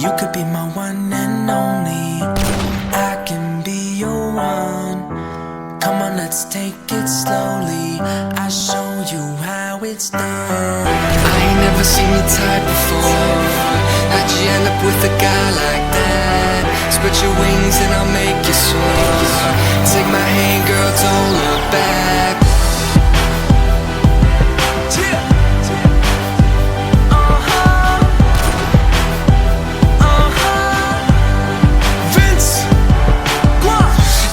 You could be my one and only. I can be your one. Come on, let's take it slowly. I'll show you how it's done. I ain't never seen your type before. How'd you end up with a guy like that? Spread your wings and I'll make you soar. Take my hand, girl, don't look back. Vince,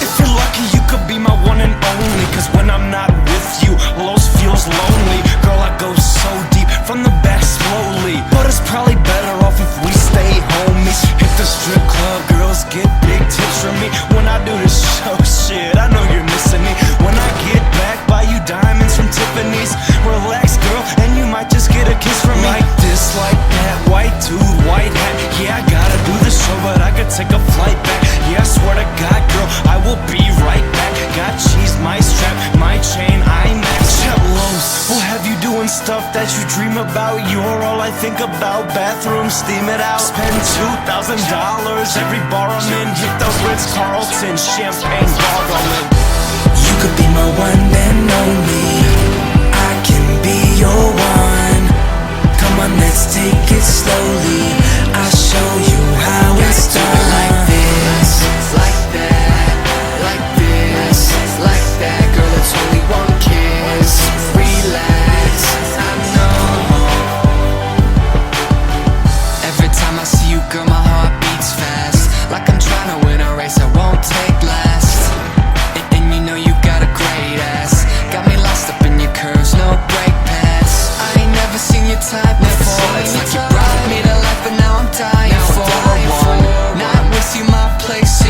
if you're lucky, you could be my one and only. Cause when I'm not with you, Los feels lonely. Girl, I go so deep from the back slowly. But it's probably better off if we stay homies. Hit the strip club, girls get big tips from me. When I do this show, shit, I know you're missing me. When I get back, buy you diamonds from Tiffany's. Relax, girl, and you might just get a kiss from me. Like this, like that, white dude, white hat. Yeah, I gotta do the show, but I could take a flight back. Yeah, I swear to God, girl, I will be right back. Got cheese, my strap, my chain, IMAX. Cellos will have you doing stuff that you dream about. You're all I think about. Bathroom, steam it out. Spend $2,000 every bar I'm in. Hit the Ritz-Carlton, champagne gargling. You could be my one and only. I can be your one. Come on, let's take it slow.